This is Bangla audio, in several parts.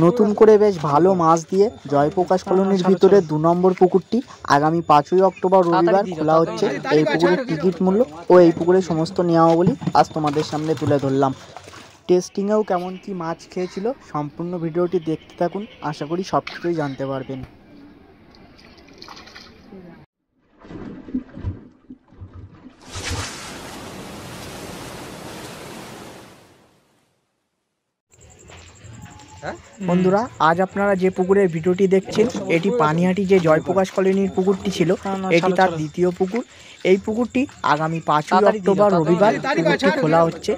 নতুন করে বেশ ভালো মাছ দিয়ে জয়প্রকাশ কলোনির ভিতরে 2 নম্বর পুকুরটি আগামী 5ই অক্টোবর রবিবার খোলা হচ্ছে। এই পুকুরের টিকিট মূল্য ও এই পুকুরের সমস্ত নিয়মাবলী আজ তোমাদের সামনে তুলে ধরলাম। টেস্টিংয়েও কেমন কি মাছ খেয়েছিল সম্পূর্ণ ভিডিওটি দেখতে থাকুন, আশা করি সব কিছুই জানতে পারবেন। বন্ধুরা, আজ আপনারা যে পুকুরের ভিডিওটি দেখছেন এটি পানিহাটি যে জয়প্রকাশ কলোনির পুকুরটি ছিল, এটি তার দ্বিতীয় পুকুর। এই পুকুরটি আগামী 5ই অক্টোবর রবিবার পুকুরটি খোলা হচ্ছে।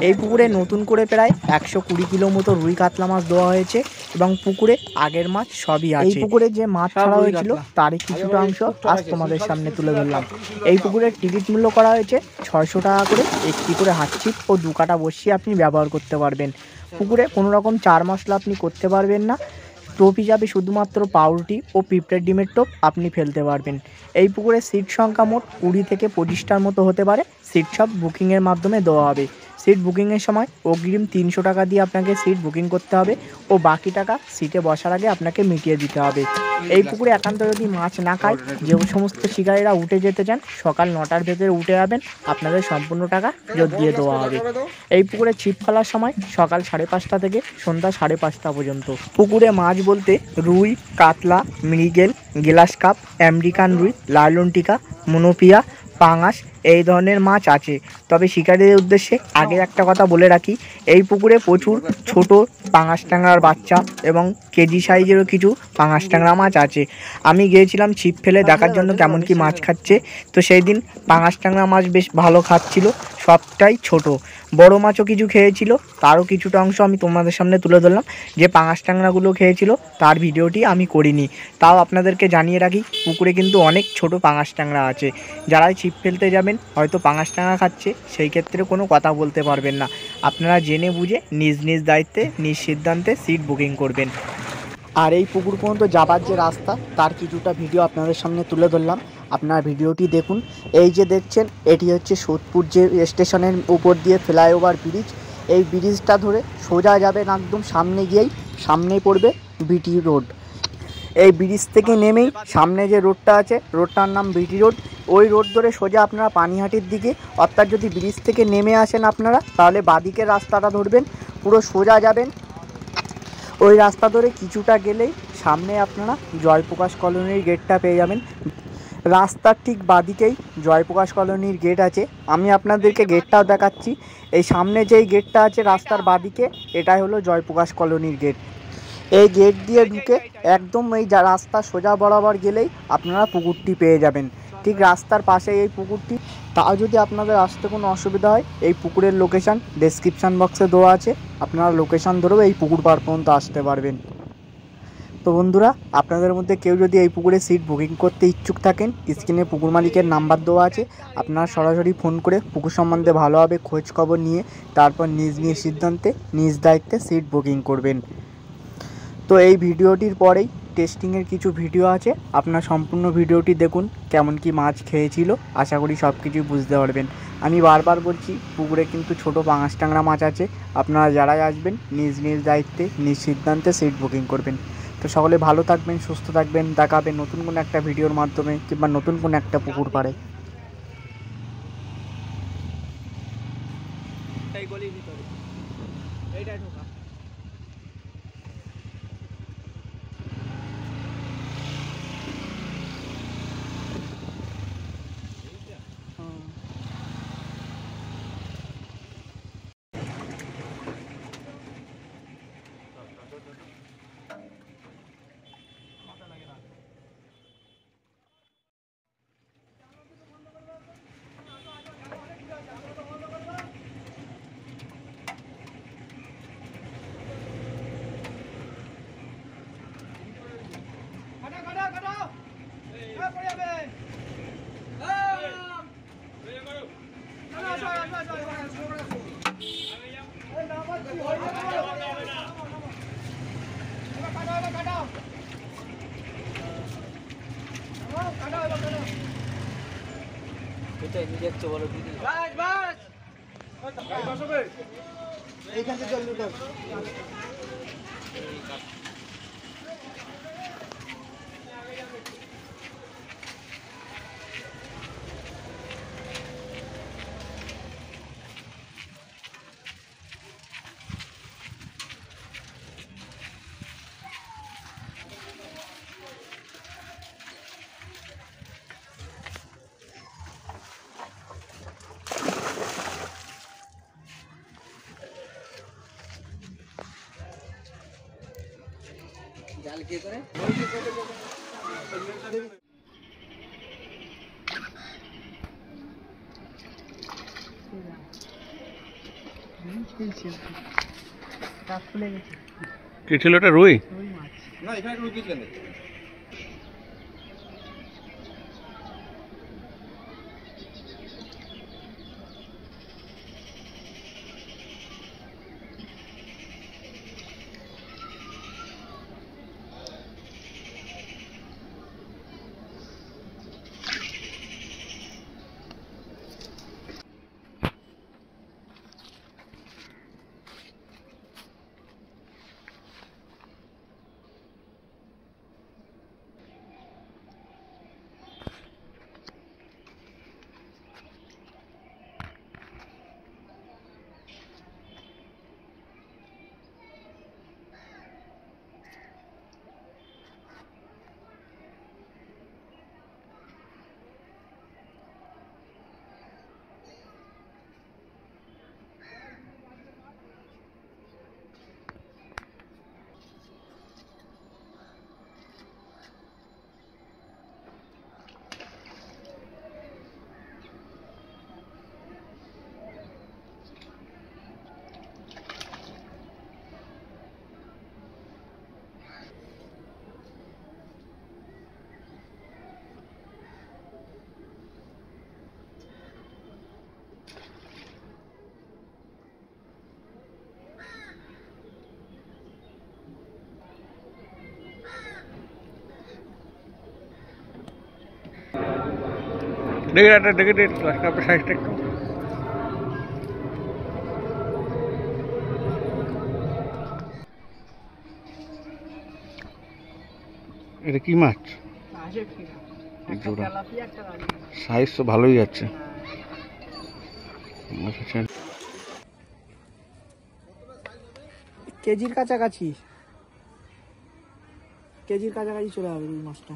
এই পুকুরে নতুন করে প্রায় 120 কিলো মতো রুই কাতলা মাছ দেওয়া হয়েছে এবং পুকুরে আগের মাছ সবই আছে। এই পুকুরে যে মাছ ছাড়া হয়েছিল তারই কিছুটা অংশ আজ তোমাদের সামনে তুলে ধরলাম। এই পুকুরের টিকিট মূল্য করা হয়েছে 600 টাকা করে। একটি করে হাত ছিপ ও 2 কাটা বড়শি আপনি ব্যবহার করতে পারবেন। পুকুরে কোনো রকম চার মশলা আপনি করতে পারবেন না। টোপ হিসাবে শুধুমাত্র পাউরুটি ও পিঁপড়ের ডিমের টোপ আপনি ফেলতে পারবেন। এই পুকুরে সিট সংখ্যা মোট 20 থেকে 25টার মতো হতে পারে। সিট সব বুকিংয়ের মাধ্যমে দেওয়া হবে। সিট বুকিংয়ের সময় অগ্রিম 300 টাকা দিয়ে আপনাকে সিট বুকিং করতে হবে ও বাকি টাকা সিটে বসার আগে আপনাকে মিটিয়ে দিতে হবে। এই পুকুরে একান্ত যদি মাছ না খায়, যে সমস্ত শিকারীরা উঠে যেতে চান সকাল 9টার ভেতরে উঠে যাবেন, আপনাদের সম্পূর্ণ টাকা ফেরত দিয়ে দেওয়া হবে। এই পুকুরে ছিপ ফেলার সময় সকাল 5:30 থেকে সন্ধ্যা 5:30 পর্যন্ত। পুকুরে মাছ বলতে রুই, কাতলা, মৃগেল, গ্লাস কাপ, আমেরিকান রুই, লালনটিকা, মনোপিয়া, পাঙাশ এই ধরনের মাছ আছে। তবে শিকারীদের উদ্দেশ্যে আগে একটা কথা বলে রাখি, এই পুকুরে প্রচুর ছোট পাঙাশ ট্যাংরার বাচ্চা এবং কেজি সাইজেরও কিছু পাঙাশ ট্যাংরা মাছ আছে। আমি গিয়েছিলাম ছিপ ফেলে দেখার জন্য কেমন কি মাছ খাচ্ছে। তো সেই দিন পাঙাশ ট্যাংরা মাছ বেশ ভালো খাচ্ছিল, সবটাই ছোট। বড় মাছও কিছু খেয়েছিল, তারও কিছুটা অংশ আমি তোমাদের সামনে তুলে ধরলাম। যে পাঙাশ ট্যাংরাগুলো খেয়েছিল তার ভিডিওটি আমি করিনি, তাও আপনাদেরকে জানিয়ে রাখি পুকুরে কিন্তু অনেক ছোট পাঙাশ ট্যাংরা আছে। যারা ছিপ ফেলতে যাবেন হয়তো পাঙাশ ট্যাংরা খাচ্ছে, সেই ক্ষেত্রে কোনো কথা বলতে পারবেন না। আপনারা জেনে বুঝে নিজ নিজ দায়িত্বে নিজ সিদ্ধান্তে সিট বুকিং করবেন। আর এই পুকুর পর্যন্ত যাবার যে রাস্তা তার কিছুটা ভিডিও আপনাদের সামনে তুলে ধরলাম, আপনারা ভিডিওটি দেখুন। এই যে দেখছেন এটি হচ্ছে সোদপুর যে স্টেশনের উপর দিয়ে ফ্লাইওভার ব্রিজ। এই ব্রিজটা ধরে সোজা যাবেন, একদম সামনে গিয়েই সামনেই পড়বে বিটি রোড। এই ব্রিজ থেকে নেমেই সামনে যে রোডটা আছে রোডটার নাম বিটি রোড। ওই রোড ধরে সোজা আপনারা পানিহাটির দিকে, অর্থাৎ যদি ব্রিজ থেকে নেমে আসেন আপনারা তাহলে বাঁদিকের রাস্তাটা ধরবেন, পুরো সোজা যাবেন। ওই রাস্তা ধরে কিছুটা গেলেই সামনে আপনারা জয়প্রকাশ কলোনির গেটটা পেয়ে যাবেন। রাস্তার ঠিক বাঁদিকেই জয়প্রকাশ কলোনির গেট আছে। আমি আপনাদেরকে গেটটাও দেখাচ্ছি। এই সামনে যেই গেটটা আছে রাস্তার বাঁদিকে, এটাই হলো জয়প্রকাশ কলোনির গেট। এই গেট দিয়ে ঢুকে একদম এই রাস্তা সোজা বরাবর গেলেই আপনারা পুকুরটি পেয়ে যাবেন। ঠিক রাস্তার পাশে এই পুকুরটি। তাও যদি আপনাদের আসতে কোনো অসুবিধা হয়, এই পুকুরের লোকেশান ডেসক্রিপশান বক্সে দেওয়া আছে, আপনারা লোকেশান ধরেও এই পুকুর পাড় পর্যন্ত আসতে পারবেন। তো বন্ধুরা, আপনাদের মধ্যে কেউ যদি এই পুকুরে সিট বুকিং করতে ইচ্ছুক থাকেন, স্ক্রিনে পুকুর মালিকের নাম্বার দেওয়া আছে, আপনারা সরাসরি ফোন করে পুকুর সম্বন্ধে ভালোভাবে খোঁজ খবর নিয়ে তারপর নিজ নিজ সিদ্ধান্তে নিজ দায়িত্বে সিট বুকিং করবেন। তো এই ভিডিওটির পরেই টেস্টিংয়ের কিছু ভিডিও আছে, আপনারা সম্পূর্ণ ভিডিওটি দেখুন। কেমন কি মাছ খেয়েছিল আশা করি সব কিছুই বুঝতে পারবেন। আমি বারবার বলছি পুকুরে কিন্তু ছোট পাঙাশ ট্যাংরা মাছ আছে। আপনারা যারাই আসবেন নিজ নিজ দায়িত্বে নিজ সিদ্ধান্তে সিট বুকিং করবেন। তো সকলে ভালো থাকবেন, সুস্থ থাকবেন। দেখা হবে নতুন কোনো একটা ভিডিওর মাধ্যমে কিংবা নতুন কোনো একটা পুকুর পাড়ে। দেখছো বলো দিদি, এইখান থেকে কি ছিল এটা? রুই? না, এখানে রুই কিছু নেই। দেখে সাইজটা একটু। এটা কি মাছ? সাইজ তো ভালোই আছে। কেজির কাছাকাছি চলে যাবে রুই মাছটা।